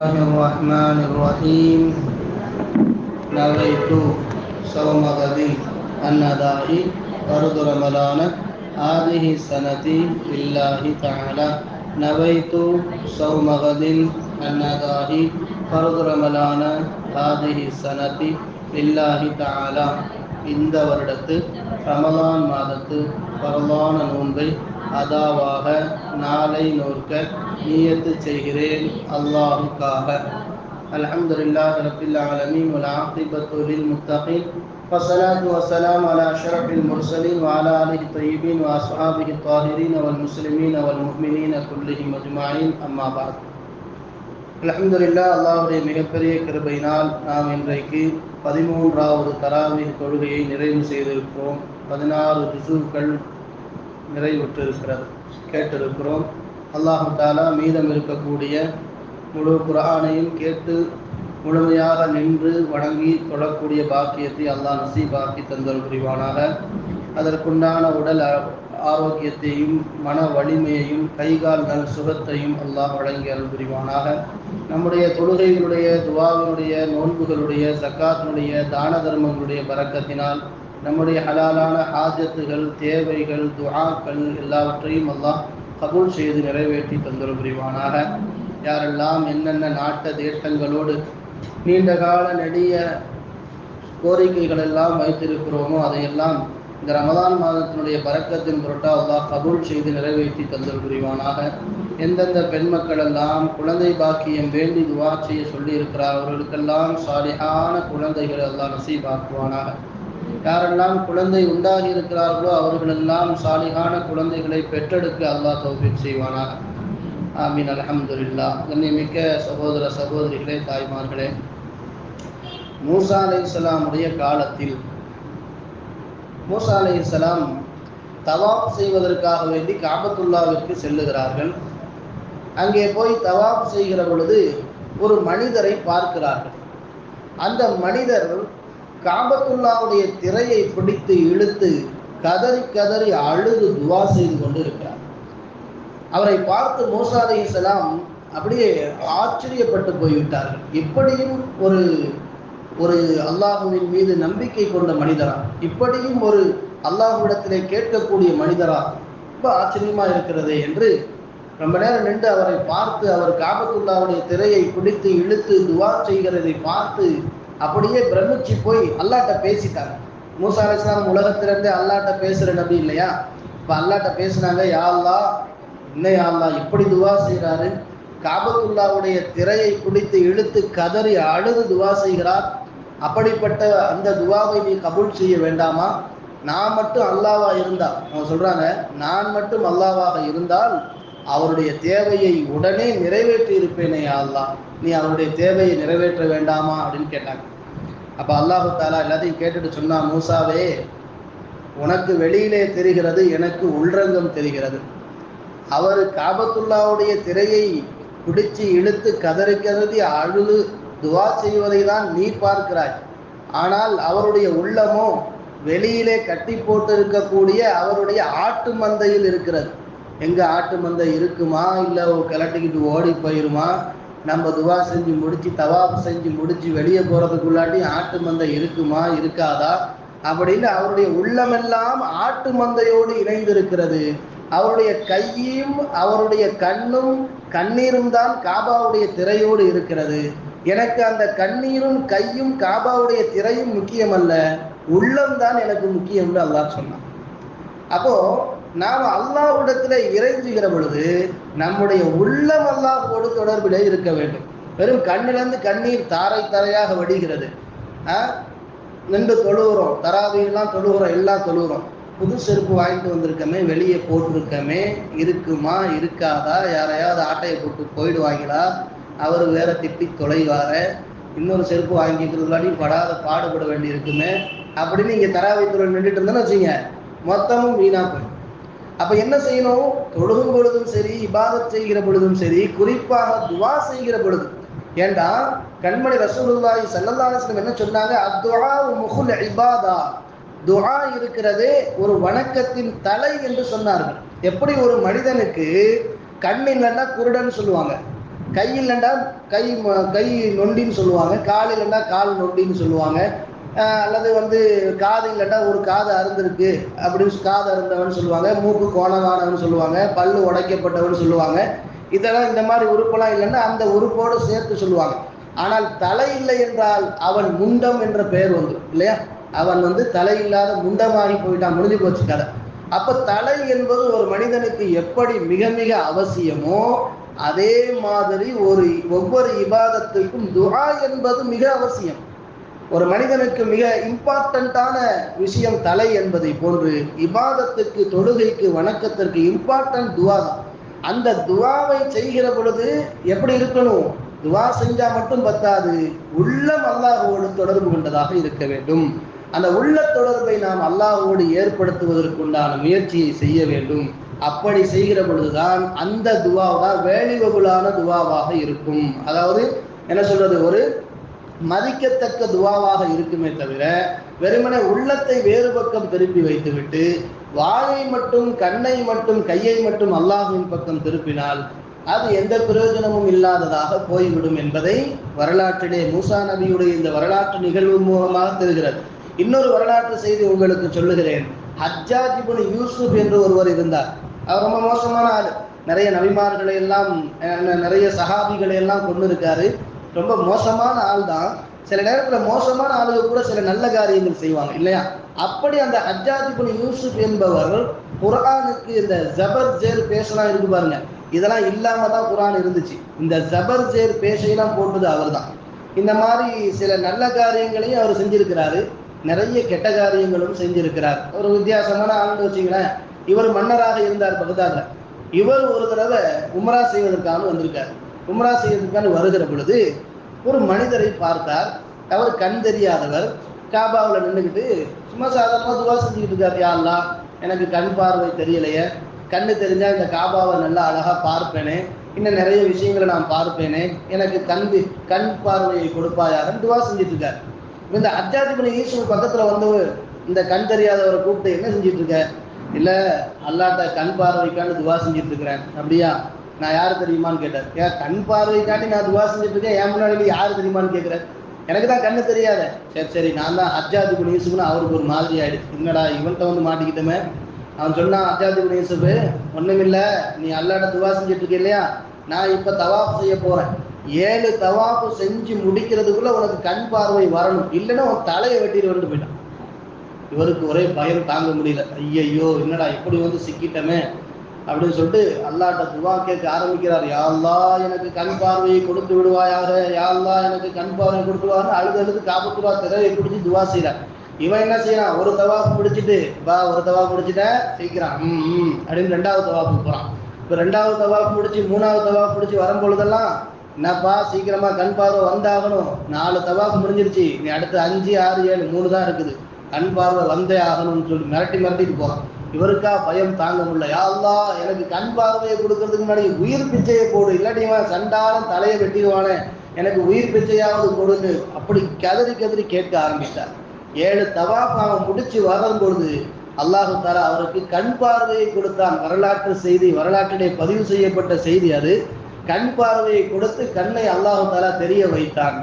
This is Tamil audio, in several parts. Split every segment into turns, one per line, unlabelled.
الله الرحمن الرحيم. نويت صوم غد النداء فرض رمضان هذه السنة لله تعالى. نويت صوم غد النداء فرض رمضان هذه السنة لله تعالى. இந்த வருடத்து ரமலான் மாதத்து பரலான நோன்பை அதாவாக நாளை நோற்க நியத்து செய்கிறேன் அல்லாஹுக்காக. அல்ஹம்துலில்லாஹி ரப்பில் ஆலமீன் வல் ஆகிபத்து லில் முத்தகீன் வஸ்ஸலாத்து வஸ்ஸலாமு அலா அஷ்ரஃபில் முர்ஸலீன் வ அலா ஆலிஹி தய்யிபீன் வ அஸ்ஹாபிஹி த்வாஹிரீன் வல் முஸ்லிமீன் வல் முஃமினீன் குல்லிஹிம் அஜ்மஈன். அம்மா பஅத். அல்ஹம்துலில்லாஹ், அல்லாஹ்வுடைய மிகப்பெரிய கிருபையினால் நாம் இன்றைக்கு 13வது தராவீஹ் தொழுகையை நிறைவு செய்திருக்கிறோம். 16 ஜுஸூக்கள் நிறைவுற்றிருக்கிறது, கேட்டிருக்கிறோம். அல்லாஹு தஆலா மீதம் இருக்கக்கூடிய முழு குர்ஆனையும் கேட்டு முழுமையாக நின்று வணங்கி தொழக்கூடிய பாக்கியத்தை அல்லாஹ் நசீபாக்கி தந்தல் புரிவானாக. அதற்குண்டான உடல் ஆரோக்கியத்தையும் மன வலிமையையும் கைகால் நல் சுகத்தையும் அல்லாஹ் வழங்கி அருள் புரிவானாக. நம்முடைய தொழுகைகளுடைய, துவாவினுடைய, நோன்புகளுடைய, ஜக்காத்தினுடைய, தான தர்மங்களுடைய பரக்கத்தினால் நம்முடைய ஹலாலான ஹாஜத்துகள், தேவைகள், துஆக்கள் எல்லாவற்றையும் அல்லாஹ் கபூல் செய்து நிறைவேற்றி தந்தல் புரிவானாக. யாரெல்லாம் என்னென்ன நாட்ட தேட்டங்களோடு நீண்ட கால நெடிய கோரிக்கைகள் எல்லாம் வைத்திருக்கிறோமோ அதையெல்லாம் இந்த ரமதான் மாதத்தினுடைய பரக்கத்தின் பொருட்டா அல்லாஹ் கபூல் செய்து நிறைவேற்றி தந்தல் புரிவானாக. எந்தெந்த பெண் மக்கள் எல்லாம் குழந்தை பாக்கியம் வேண்டி துவா செய்ய சொல்லியிருக்கிறார் அவர்களுக்கெல்லாம் சாலிஹான குழந்தைகளை அல்லாஹ் நசீபாக்குவானாக. யாரெல்லாம் குழந்தை உண்டாகி இருக்கிறார்களோ அவர்களெல்லாம் சாலிஹான குழந்தைகளை பெற்றெடுக்க அல்லாஹ் தௌஃபீக் செய்வானாக. ஆமீன். அல்ஹம்துலில்லாஹ். கண்ணியமிக்க சகோதர சகோதரிகளே, தாய்மார்களே, மூசா அலைஹிஸ்ஸலாமுடைய காலத்தில் மூசா அலைஹிஸ்ஸலாம் தவாப் செய்வதற்காக வேண்டி காபத்துல்லாவிற்கு செல்லுகிறார்கள். அங்கே போய் தவாப் செய்கிற பொழுது ஒரு மனிதரை பார்க்கிறார்கள். அந்த மனிதர் காபத்துல்லாவுடைய திரையை பிடித்து இழுத்து கதறி கதறி அழுது துவா செய்து கொண்டு இருக்கிறார். அவரை பார்த்து மூசா அலைஹிஸ்ஸலாம் அப்படியே ஆச்சரியப்பட்டு போய்விட்டார்கள். இப்படியும் ஒரு அல்லாஹுவின் மீது நம்பிக்கை கொண்ட மனிதரா, இப்படியும் ஒரு அல்லாஹ்விடத்திலே கேட்கக்கூடிய மனிதரா, ரொம்ப ஆச்சரியமா இருக்கிறதே என்று ரொம்ப நேரம் நின்று அவரை பார்த்து அவர் காபத்துல்லாவுடைய திரையை பிடித்து இழுத்து துவா செய்கிறதை பார்த்து அப்படியே பிரமிச்சு போய் அல்லாஹ்ட்ட பேசிட்டாங்க. மூசா அலைஹிஸ்ஸலாம் உலகத்திலிருந்தே அல்லாஹ்ட்ட பேசுற நபி இல்லையா? இப்ப அல்லாஹ்ட்ட பேசினாங்க, யா அல்லாஹ், என்ன யா அல்லாஹ் இப்படி துவா செய்கிறாரு, காபத்துல்லாவுடைய திரையை பிடித்து இழுத்து கதறி அழுது துவா செய்கிறார், அப்படிப்பட்ட அந்த துவாவை நீ கபூல் செய்ய வேண்டாமா? நான் மட்டும் அல்லாஹ்வா இருந்தா, அவங்க சொல்றாங்க, நான் மட்டும் அல்லாஹ்வாக இருந்தால் அவருடைய தேவையை உடனே நிறைவேற்றி இருப்பேனே யா அல்லாஹ், நீ அவருடைய தேவையை நிறைவேற்ற வேண்டாமா அப்படின்னு கேட்டாங்க. அப்ப அல்லாஹு தஆலா எல்லாத்தையும் கேட்டுட்டு சொன்னா, மூசாவே, உனக்கு வெளியிலே தெரிகிறது, எனக்கு உள்ரங்கம் தெரிகிறது. அவர் காபத்துல்லாவுடைய திரையை பிடிச்சு இழுத்து கதறி கதறி அழுது துவா செய்வதை தான் நீ பார்க்கிறாய். ஆனால் அவருடைய உள்ளமோ வெளியிலே கட்டி போட்டு இருக்கக்கூடிய அவருடைய ஆட்டு மந்தையில் இருக்கிறது. எங்க ஆட்டு மந்தை இருக்குமா, இல்லை கிளட்டிக்கிட்டு ஓடி போயிருமா? நம்ம துவா செஞ்சு முடிச்சு தவாப் செஞ்சு முடிச்சு வெளியே போறதுக்குள்ளாட்டி ஆட்டு மந்தை இருக்குமா இருக்காதா அப்படின்னு அவருடைய உள்ளமெல்லாம் ஆட்டு மந்தையோடு இணைந்திருக்கிறது. அவருடைய கையும் அவருடைய கண்ணும் கண்ணீரும் தான் காபாவுடைய திரையோடு இருக்கிறது. எனக்கு அந்த கண்ணீரும் கையும் காபாவுடைய திரையும் முக்கியம் அல்ல, உள்ளம்தான் எனக்கு முக்கியம் என்று அல்லாஹ் சொன்னான். அப்போ நாம் அல்லாஹ்விடத்துல இறைஞ்சுகிற பொழுது நம்முடைய உள்ளம் அல்லாஹ்வோடு தொடர்பிலே இருக்க வேண்டும். வெறும் கண்ணிலிருந்து கண்ணீர் தாரை தாரையாக வடிகிறது. நின்று தொழுகிறோம், தராவீஹ்லாம் தொழுகிறோம், எல்லாம் தொழுகிறோம். புது செருப்பு வாங்கிட்டு வந்திருக்கமே, வெளியே போட்டிருக்கமே, இருக்குமா இருக்காதா, யாரையாவது ஆட்டையை போட்டு போயிடுவாங்களா, அவர் வேற திட்டி தொலைவார, இன்னொரு செருப்பு வாங்கிக்கிறதுலாடியும் படாத பாடுபட வேண்டி இருக்குமே அப்படின்னு இங்கே தராவீஹ் தொழுகை நின்றுட்டு இருந்தோன்னு வச்சுங்க, மொத்தமும் வீணா போய். அப்ப என்ன செய்யணும்? தொழுகும் பொழுதும் சரி, இபாதத் செய்கிற பொழுதும் சரி, குறிப்பாக துவா செய்கிற பொழுது. ஏண்டா கண்மணி ரசூலுல்லாஹி ஸல்லல்லாஹு அலைஹி வஸல்லம் என்ன சொன்னாங்க? அத்துஆ முஹுல் இபாதா, துஆ இருக்கிறதே ஒரு வணக்கத்தின் தலை என்று சொன்னார்கள். எப்படி ஒரு மனிதனுக்கு கண் இல்லைன்னா குருடன் சொல்லுவாங்க, கை இல்லைண்டா கை கை நொண்டின்னு சொல்லுவாங்க, கால் இல்லைண்டா கால் நொண்டின்னு சொல்லுவாங்க, அல்லது காது இல்லைண்டா ஒரு காது அருந்திருக்கு அப்படின்னு காது அருந்தவன் சொல்லுவாங்க, மூக்கு கோணமானவன் சொல்லுவாங்க, பல்லு உடைக்கப்பட்டவன் சொல்லுவாங்க. இதெல்லாம் இந்த மாதிரி உறுப்பெல்லாம் இல்லைன்னா அந்த உறுப்போடு சேர்த்து சொல்லுவாங்க. ஆனால் தலை இல்லை என்றால் அவன் முண்டம் என்ற பெயர் வந்துடும் இல்லையா? அவன் தலை இல்லாத முண்டமாகி போயிட்டான், முடிஞ்சு போச்சு கதை. அப்ப தலை என்பது ஒரு மனிதனுக்கு எப்படி மிக மிக அவசியமோ அதே மாதிரி ஒவ்வொரு இபாதத்திற்கும் துஆ என்பது மிக அவசியம். ஒரு மனிதனுக்கு மிக இம்பார்ட்டன்டான விஷயம் தலை என்பதை போன்று இபாதத்துக்கு, தொழுகைக்கு, வணக்கத்திற்கு இம்பார்ட்டன்ட் துஆ தான். அந்த துஆவை செய்கிற பொழுது எப்படி இருக்கணும்? துஆ செஞ்சா மட்டும் பத்தாது, உள்ளம் அல்லாஹ்வோடு தொடர்பு கொண்டதாக இருக்க வேண்டும். அந்த உள்ள தொடர்பை நாம் அல்லாஹ்வோடு ஏற்படுத்துவதற்குண்டான முயற்சியை செய்ய வேண்டும். அப்படி செய்கிற பொழுதுதான் அந்த துஆ தான் வேலிவகுலான துஆவாக இருக்கும். அதாவது என்ன சொல்றது, ஒரு மதிக்கத்தக்க துஆவாக இருக்குமே தவிர வெறுமனே உள்ளத்தை வேறு பக்கம் திருப்பி வைத்துவிட்டு வாயை மட்டும், கண்ணை மட்டும், கையை மட்டும் அல்லாஹ்வின் பக்கம் திருப்பினால் அது எந்த பிரயோஜனமும் இல்லாததாக போய்விடும் என்பதை வரலாற்றிலே மூசா நபியுடைய இந்த வரலாற்று நிகழ்வு மூலமாக தெரிகிறது. இன்னொரு வரலாற்று செய்தி உங்களுக்கு சொல்லுகிறேன். ஹஜ்ஜாஜ் இப்னு யூசுப் என்று ஒருவர் இருந்தார். அவர் ரொம்ப மோசமான ஆள். நிறைய நபிமார்களை எல்லாம், நிறைய சஹாபிகளை எல்லாம் கொண்டு இருக்காரு. ரொம்ப மோசமான ஆள் தான். சில நேரத்தில் மோசமான ஆளுக கூட சில நல்ல காரியங்கள் செய்வாங்க இல்லையா? அப்படி அந்த ஹஜ்ஜாஜ் இப்னு யூசுப் என்பவர் குர்ஆனுக்கு இந்த ஜபர் ஜேர் பேசலாம் இருக்கு பாருங்க, இதெல்லாம் இல்லாம தான் குர்ஆன் இருந்துச்சு. இந்த ஜபர் ஜேர் பேசையெல்லாம் போட்டது அவர் தான். இந்த மாதிரி சில நல்ல காரியங்களையும் அவர் செஞ்சிருக்கிறாரு, நிறைய கெட்ட காரியங்களும் செஞ்சிருக்கிறார். ஒரு வித்தியாசமான ஆளுன்னு வச்சுங்களேன். இவர் மன்னராக இருந்தார் பகதாத்ல. இவர் ஒரு தடவை உம்ரா செய்வதற்காக வந்திருக்கார். உம்ரா செய்வதற்கான வருகிற பொழுது ஒரு மனிதரை பார்த்தார். அவர் கண் தெரியாதவர். காபாவில் நின்றுக்கிட்டு சும்மா சாதாரணமாக துவா செஞ்சுக்கிட்டு இருக்கார். யா அல்லாஹ், எனக்கு கண் பார்வை தெரியலையே, கண்ணு தெரிஞ்சா இந்த காபாவை நல்லா அழகா பார்ப்பேனே, இன்னும் நிறைய விஷயங்களை நான் பார்ப்பேனே, எனக்கு கண் பார்வையை கொடுப்பாயாக துவா செஞ்சுட்டு இருக்கார். இந்த ஹஜ்ஜாஜ் இப்னு யூசுப் பக்கத்துல இந்த கண் தெரியாதவரை கூப்பிட்டு என்ன செஞ்சிட்டு இருக்க? இல்ல, அல்லாஹ்ட்ட கண் பார்வைக்காண்டு துவா செஞ்சுட்டு இருக்கிறேன். அப்படியா? நான் யாரு தெரியுமான்னு கேட்டார். ஏன் கண் பார்வைக்காண்டி நான் துவா செஞ்சுட்டு இருக்கேன், என் முன்னாடி யாரு தெரியுமான்னு கேட்கிறேன்? எனக்கு தான் கண்ணு தெரியாத. சரி சரி, நான் தான் ஹஜ்ஜாஜ் இப்னு யூசுப்னு அவருக்கு ஒரு மாதிரி ஆயிடுச்சு. என்னடா இவன்கிட்ட மாட்டிக்கிட்டோமே. அவன் சொன்னான், ஹஜ்ஜாஜ் இப்னு யூசுப், ஒண்ணுமில்ல, நீ அல்லாஹ்ட்ட துவா செஞ்சுட்டு இருக்க இல்லையா, நான் இப்ப தவாப் செய்ய போறேன். 7 தவாப்பு செஞ்சு முடிக்கிறதுக்குள்ள உனக்கு கண் பார்வை வரணும், இல்லைன்னா உன் தலையை வெட்டிட்டு வந்து போயிட்டான். இவருக்கு ஒரே பயம் தாங்க முடியல. ஐயையோ, என்னடா இப்படி சிக்கிட்டமே அப்படின்னு சொல்லிட்டு அல்லாஹ்ட்ட துவா கேட்க ஆரம்பிக்கிறார். யா அல்லாஹ், எனக்கு கண் பார்வையை கொடுத்து விடுவாயாக, யா அல்லாஹ் எனக்கு கண் பார்வை கொடுத்துருவாங்க. அழுது காபத்துல்லா திரையை பிடிச்சி துவா செய்யறான். இவன் என்ன செய்யறான்? ஒரு தவாப்பு முடிச்சுட்டு ஒரு தவாப்பு முடிச்சுட்டேன் சீக்கிரம் அப்படின்னு 2வது தவாப்பு போறான். இப்ப 2வது தவாப்பு முடிச்சு 3வது தவாப்பு முடிச்சு வரும்பொழுதெல்லாம், என்னப்பா சீக்கிரமா கண் பார்வை வந்தாகணும், 4 தவாப்பு முடிஞ்சிருச்சு, நீ அடுத்து 5, 6, 7 3 தான் இருக்குது, கண் பார்வை வந்தே ஆகணும்னு சொல்லி மிரட்டிட்டு போறான். இவருக்கா பயம் தாங்க முடியல. யா அல்லாஹ், எனக்கு கண் பார்வையை கொடுக்கறதுக்கு முன்னாடி உயிர் பிச்சையை போடு, இல்லாட்டி சண்டாலம் தலையை வெட்டிடுவானே, எனக்கு உயிர் பிச்சையாவது கொடுன்னு அப்படி கதறி கேட்க ஆரம்பித்தார். 7 தவாப் அவன் முடிச்சு வரும் பொழுது அல்லாஹு தஆலா அவருக்கு கண் பார்வையை கொடுத்தான். வரலாற்று செய்தி, வரலாற்றிலே பதிவு செய்யப்பட்ட செய்தி அது. கண் பார்வையை கொடுத்து கண்ணை அல்லாஹு தஆலா தெரிய வைத்தான்.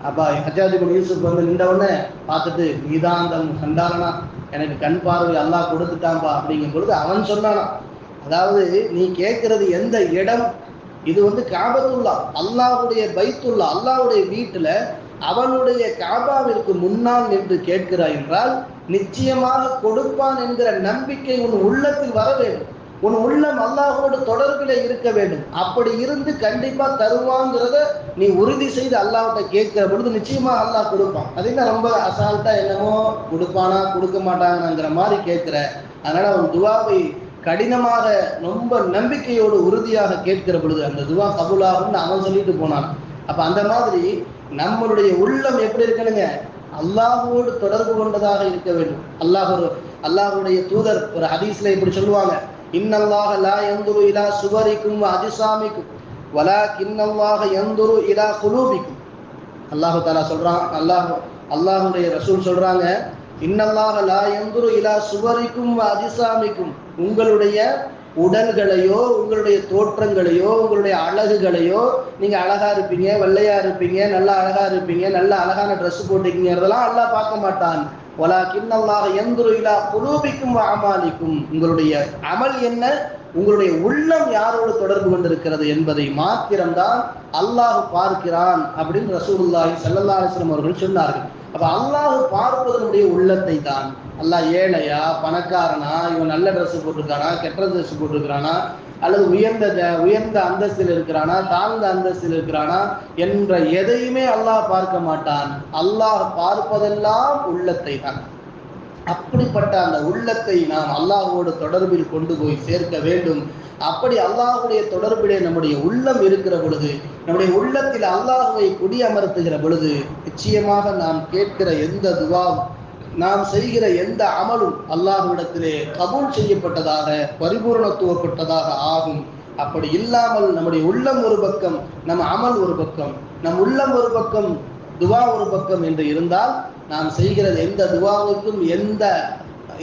அப்பா ஹஜ்ஜாஜ் இப்னு யூசுப் நின்ற உடனே பார்த்துட்டு, நீதான் அந்த சண்டாளனா, எனக்கு கண் பார்வை அல்லாஹ் கொடுத்துட்டான்பா அப்படிங்கும் பொழுது அவன் சொன்னானா, அதாவது நீ கேட்கறது எந்த இடம்? இது காபத்துல்லா, அல்லாஹ்வுடைய பைத்துல்லா, அல்லாஹ்வுடைய வீட்டுல அவனுடைய காபாவிற்கு முன்னால் நின்று கேட்கிறாய் என்றால் நிச்சயமாக கொடுப்பான் என்கிற நம்பிக்கை உன் உள்ளத்தில் வர வேண்டும். உன் உள்ளம் அல்லாஹ்வோடு தொடர்பில் இருக்க வேண்டும். அப்படி இருந்து கண்டிப்பா தருவாங்கிறத நீ உறுதி செய்து அல்லாஹ்கிட்ட கேட்கிற பொழுது நிச்சயமா அல்லாஹ் கொடுப்பான். அதுதான் ரொம்ப அசால்ட்டா என்னமோ கொடுப்பானா கொடுக்க மாட்டாங்கிற மாதிரி கேட்கிற. அதனால அவன் துவாவை கடினமாக ரொம்ப நம்பிக்கையோடு உறுதியாக கேட்கிற பொழுது அந்த துவா கபூலாகும்னு அவன் சொல்லிட்டு போனான். அப்ப அந்த மாதிரி நம்மளுடைய உள்ளம் எப்படி இருக்கணுங்க? அல்லாஹ்வோடு தொடர்பு கொண்டதாக இருக்க வேண்டும். அல்லாஹ்வுடைய தூதர் ஒரு ஹதீஸ்ல இப்படி சொல்லுவாங்க, இன்னல்லாஹ லா யன்துரு இலா சுவரிக்கும் வ அஜ்சாமிக்கும் வலாகின்னல்லாஹ யன்துரு இலா குலூபிக்கும். அல்லாஹ் தஆலா சொல்றான், அல்லாஹ்வுடைய ரசூல் சொல்றாங்க, இன்னல்லாஹ லா யன்துரு இலா சுவரிக்கும் வ அஜ்சாமிக்கும், உங்களுடைய உடல்களையோ உங்களுடைய தோற்றங்களையோ உங்களுடைய அழகுகளையோ நீங்க அழகா இருப்பீங்க, வெள்ளையா இருப்பீங்க, நல்லா அழகா இருப்பீங்க, நல்ல அழகான ட்ரெஸ் போட்டுக்கீங்கிறதெல்லாம் அல்லாஹ் பார்க்க மாட்டான். வலாக்கின் அல்லாஹ் யன்துரு இலா குலூபிக்கும் வ அமாலிக்கும், உங்களுடைய அமல் என்ன, உங்களுடைய உள்ளம் யாரோடு தொடர்பு கொண்டிருக்கிறது என்பதை மாத்திரம்தான் அல்லாஹ் பார்க்கிறான் அப்படின்னு ரசூலுல்லாஹி ஸல்லல்லாஹு அலைஹி வஸல்லம் அவர்கள் சொன்னார்கள். அப்ப அல்லாஹ் பார்ப்பதனுடைய உள்ளத்தை தான். அல்லாஹ் ஏழையா பணக்காரனா, இவன் நல்ல ட்ரெஸ் போட்டிருக்கானா கெட்ட ட்ரெஸ் போட்டிருக்கிறானா, அல்லது உயர்ந்த அந்தஸ்தில் இருக்கிறானா தாழ்ந்த அந்தஸ்தில் இருக்கிறானா என்ற எதையுமே அல்லாஹ் பார்க்க மாட்டான். அல்லாஹ் பார்ப்பதெல்லாம் உள்ளத்தை தான். அப்படிப்பட்ட அந்த உள்ளத்தை நாம் அல்லாஹ்வோடு தொடர்பில் கொண்டு போய் சேர்க்க வேண்டும். அப்படி அல்லாஹ்வுடைய தொடர்பிலே நம்முடைய உள்ளம் இருக்கிற பொழுது, நம்முடைய உள்ளத்தில் அல்லாஹ்வை குடியமர்த்துகிற பொழுது, நிச்சயமாக நாம் கேட்கிற எந்த துஆவும் நாம் செய்கிற எந்த அமலும் அல்லாஹ்விடத்திலே கபூல் செய்யப்பட்டதாக பரிபூர்ணத்துவப்பட்டதாக ஆகும். அப்படி இல்லாமல் நம்முடைய உள்ளம் ஒரு பக்கம், நம் அமல் ஒரு பக்கம், நம் உள்ளம் ஒரு பக்கம், துவா ஒரு பக்கம் என்று இருந்தால் நாம் செய்கிற எந்த துவாவுக்கும்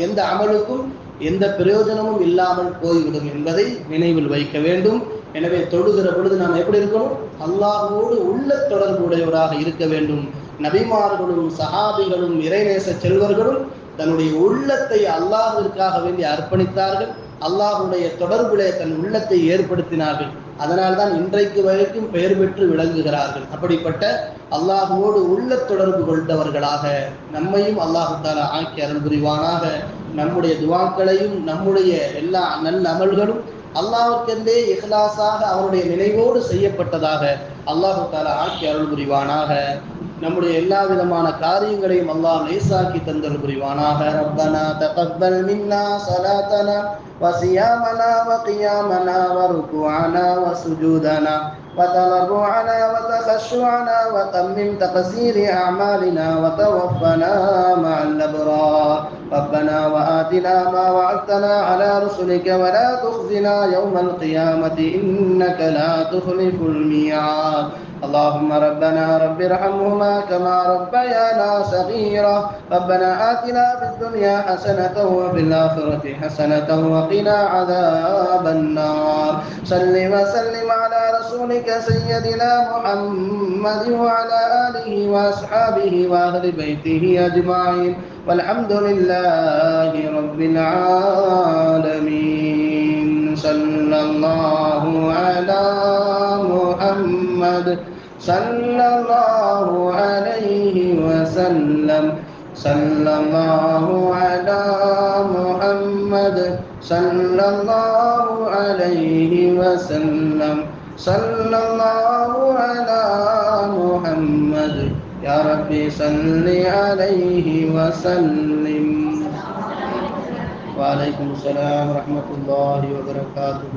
எந்த அமலுக்கும் எந்த பிரயோஜனமும் இல்லாமல் போய்விடும் என்பதை நினைவில் வைக்க வேண்டும். எனவே தொழுகிற பொழுது நாம் எப்படி இருக்கணும்? அல்லாஹ்வோடு உள்ள தொடர்புடையவராக இருக்க வேண்டும். நபிமார்களும் சஹாபிகளும் இறைநேச செல்வர்களும் தன்னுடைய உள்ளத்தை அல்லாஹ்விற்காக வேண்டி அர்ப்பணித்தார்கள். அல்லாஹ்வுடைய தொடர்பிலே தன் உள்ளத்தை ஏற்படுத்தினார்கள். அதனால்தான் இன்றைக்கு வரைக்கும் பெயர் பெற்று விளங்குகிறார்கள். அப்படிப்பட்ட அல்லாஹ்வோடு உள்ள தொடர்பு கொண்டவர்களாக நம்மையும் அல்லாஹ் தஆலா ஆக்கி அருள் புரிவானாக. நம்முடைய துஆக்களையும் நம்முடைய எல்லா நல்ல அமல்களும் அல்லாஹ்வுக்கென்றே இஹ்லாஸாக அவருடைய நினைவோடு செய்யப்பட்டதாக அல்லாஹ் தஆலா ஆக்கி அருள் புரிவானாக. நம்முடைய எல்லா விதமான காரியங்களையும் அல்லாஹ் லேசாக்கி தந்தல் புரிவானாக. ரப்பனா தகப்பல் மின்னா ஸலாத்தனா வஸியாமனா வகியாமனா வருக்குஅனா வசுஜூதனா وتضرعنا وتخشعنا وتمم تقصير أعمالنا وتوفنا مع الأبرار ربنا وآتنا ما وعدتنا على رسلك ولا تخزنا يوم القيامة إنك لا تخلف الميعاد اللهم ربنا رب ارحمهما كما ربيانا صغيرا ربنا آتنا في الدنيا حسنة وفي الآخرة حسنة وقنا عذاب النار صل وسلم على رسولك سيدنا محمد وعلى آله وأصحابه وأهل بيته أجمعين والحمد لله رب العالمين صلى الله على محمد صلى الله عليه وسلم صلى الله على محمد صلى الله عليه وسلم صلى الله على محمد يا ربي صل عليه وسلم. وعليكم السلام ورحمة الله وبركاته.